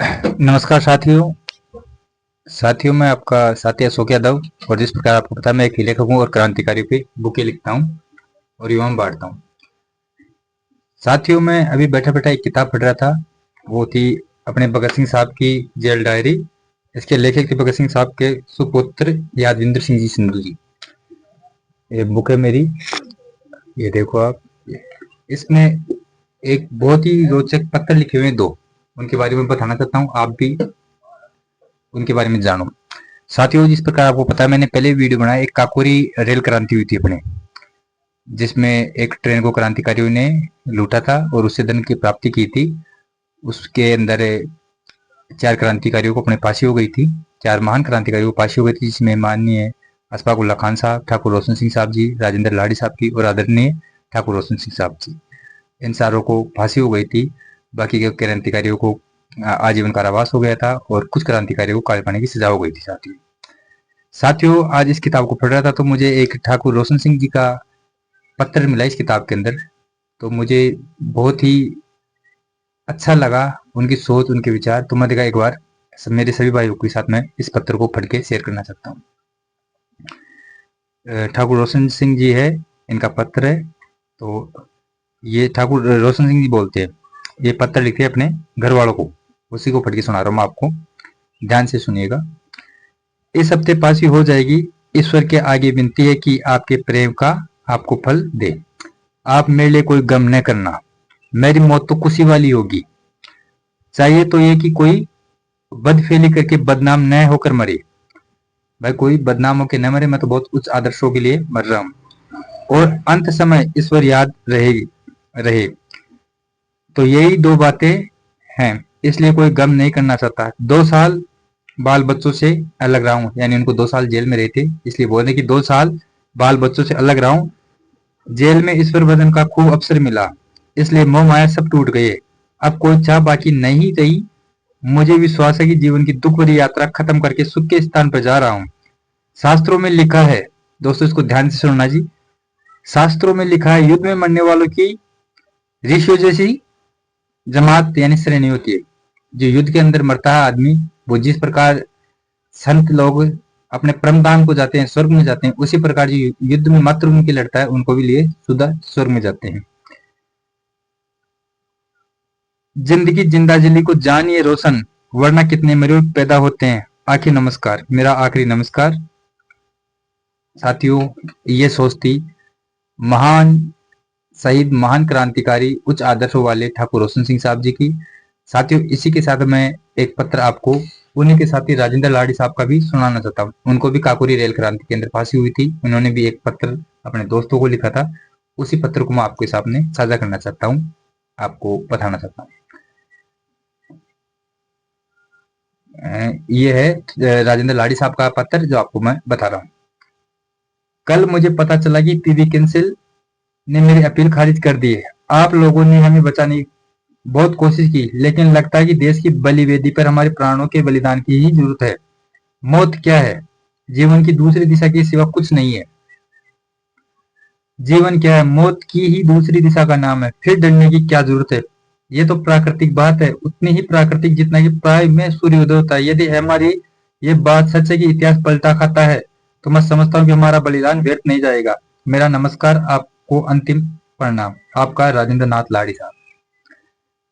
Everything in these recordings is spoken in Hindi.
नमस्कार साथियों। मैं आपका साथी अशोक यादव। और जिस प्रकार आपको पता है, मैं एक लेखक हूँ और क्रांतिकारियों पे बुकें लिखता हूँ और युवाओं में बांटता हूँ। साथियों, मैं अभी बैठा बैठा एक किताब पढ़ रहा था। वो थी अपने भगत सिंह साहब की जेल डायरी। इसके लेखक थे भगत सिंह साहब के सुपुत्र यादविंद्र सिंह जी सिंधु जी। ये बुक है मेरी, ये देखो आप। इसमें एक बहुत ही रोचक पत्र लिखे हुए हैं दो, उनके बारे में बताना चाहता हूँ, आप भी उनके बारे में जानो। साथियों, जिस प्रकार आपको पता है, मैंने पहले वीडियो बनाया, एक काकोरी रेल क्रांति हुई थी अपने, जिसमें एक ट्रेन को क्रांतिकारियों ने लूटा था और उससे धन की प्राप्ति की थी। उसके अंदर चार क्रांतिकारियों को अपने फांसी हो गई थी। चार महान क्रांतिकारियों को फांसी हो गई थी, जिसमें माननीय अशफाक उल्ला खान साहब, ठाकुर रोशन सिंह साहब जी, राजेंद्र लाड़ी साहब की और आदरणीय ठाकुर रोशन सिंह साहब जी। इन चारों को फांसी हो गई थी। बाकी के क्रांतिकारियों को आजीवन कारावास हो गया था और कुछ क्रांतिकारियों को काले पानी की सजा हो गई थी। साथियों, आज इस किताब को पढ़ रहा था तो मुझे एक ठाकुर रोशन सिंह जी का पत्र मिला इस किताब के अंदर। तो मुझे बहुत ही अच्छा लगा उनकी सोच, उनके विचार। तो मैं देखा एक बार मेरे सभी भाइयों के साथ मैं इस पत्र को पढ़ के शेयर करना चाहता हूँ। ठाकुर रोशन सिंह जी है, इनका पत्र है। तो ये ठाकुर रोशन सिंह जी बोलते हैं, ये पत्र लिखे अपने घर वालों को, उसी को पढ़ के सुना रहा हूँ मैं आपको, ध्यान से सुनिएगा। इस हफ्ते पासी हो जाएगी। ईश्वर के आगे विनती है कि आपके प्रेम का आपको फल दे। आप मेरे लिए कोई गम न करना, मेरी मौत तो खुशी वाली होगी। चाहिए तो ये कि कोई बदफेली करके बदनाम न होकर मरे। भाई, कोई बदनाम होकर न मरे, मैं तो बहुत उच्च आदर्शों के लिए मर रहा हूँ। और अंत समय ईश्वर याद रहे। तो यही दो बातें हैं, इसलिए कोई गम नहीं करना चाहता। 2 साल बाल बच्चों से अलग रहा हूँ, यानी उनको 2 साल जेल में रहे थे, इसलिए बोले कि 2 साल बाल बच्चों से अलग रहा हूँ। जेल में ईश्वर भजन का खूब अवसर मिला, इसलिए मोह माया सब टूट गए। अब कोई चाह बाकी नहीं रही। मुझे विश्वास है कि जीवन की दुख भरी यात्रा खत्म करके सुख के स्थान पर जा रहा हूँ। शास्त्रों में लिखा है, दोस्तों इसको ध्यान से सुनना जी। शास्त्रों में लिखा है, युद्ध में मरने वालों की ऋषियों जैसी जमात यानी श्रेणी होती है। जो युद्ध के अंदर मरता है आदमी, वो जिस प्रकार संत लोग अपने परम धाम को जाते हैं, स्वर्ग में जाते हैं, उसी प्रकार जो युद्ध में मातृभूमि के लड़ता है, उनको भी लिए सुधा स्वर्ग में जाते हैं। जिंदगी जिंदाजिली को जानिए रोशन, वरना कितने मरे पैदा होते हैं। आखिर नमस्कार, मेरा आखिरी नमस्कार। साथियों, ये सोच थी महान शहीद, महान क्रांतिकारी, उच्च आदर्शों वाले ठाकुर रोशन सिंह साहब जी की। साथियों, इसी के साथ मैं एक पत्र आपको उन्हीं के साथी राजेंद्र लाड़ी साहब का भी सुनाना चाहता हूँ। उनको भी काकोरी रेल क्रांति के अंदर फांसी हुई थी। उन्होंने भी एक पत्र अपने दोस्तों को लिखा था। उसी पत्र को मैं आपके सामने साझा करना चाहता हूँ, आपको बताना चाहता हूँ। ये है राजेंद्र लाड़ी साहब का पत्र जो आपको मैं बता रहा हूँ। कल मुझे पता चला कि पीवी कैंसिल ने मेरी अपील खारिज कर दी है। आप लोगों ने हमें बचाने की बहुत कोशिश की, लेकिन लगता है कि देश की बलि वेदी पर हमारे प्राणों के बलिदान की ही जरूरत है। मौत क्या है? जीवन की दूसरी दिशा के सिवा कुछ नहीं है। जीवन क्या है? मौत की ही दूसरी दिशा का नाम है। फिर डरने की क्या जरूरत है? ये तो प्राकृतिक बात है, उतनी ही प्राकृतिक जितना कि प्राय में सूर्योदय होता है। यदि हमारी ये बात सच है कि इतिहास पलटा खाता है, तो मैं समझता हूँ कि हमारा बलिदान व्यर्थ नहीं जाएगा। मेरा नमस्कार, आपको अंतिम प्रणाम। आपका राजेंद्र नाथ लाड़ी साहब।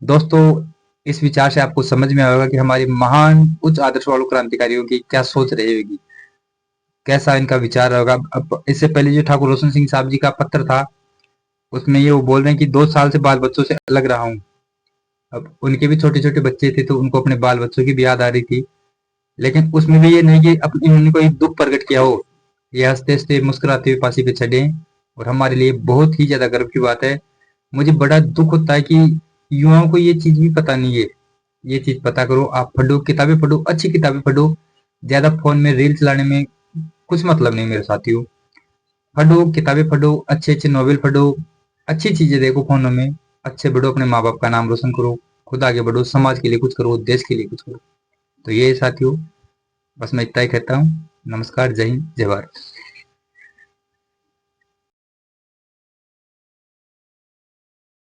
दोस्तों, इस विचार से आपको समझ में आएगा कि हमारी महान उच्च आदर्श वालों क्रांतिकारियों की क्या सोच रही होगी, कैसा इनका विचार होगा। अब इससे पहले जो ठाकुर रोशन सिंह साहब जी का पत्र था, उसमें ये वो बोल रहे हैं कि 2 साल से बाल बच्चों से अलग रहा हूँ। अब उनके भी छोटे छोटे बच्चे थे, तो उनको अपने बाल बच्चों की भी याद आ रही थी। लेकिन उसमें भी ये नहीं कि इन्होंने कोई दुख प्रकट किया हो। ये हंसते हंसते मुस्कुराते हुए फांसी पे चढ़े, और हमारे लिए बहुत ही ज्यादा गर्व की बात है। मुझे बड़ा दुख होता है कि युवाओं को ये चीज भी पता नहीं है। ये चीज पता करो, आप पढ़ो, किताबें पढ़ो, अच्छी किताबें पढ़ो। ज्यादा फोन में रील चलाने में कुछ मतलब नहीं मेरे साथियों। पढ़ो, किताबें पढ़ो, अच्छे अच्छे नॉवेल पढ़ो, अच्छी चीजें देखो फोनों में। अच्छे बढ़ो, अपने माँ बाप का नाम रोशन करो, खुद आगे बढ़ो, समाज के लिए कुछ करो, देश के लिए कुछ करो। तो ये साथियों, बस मैं इतना ही कहता हूँ। नमस्कार, जय हिंद, जय भारत।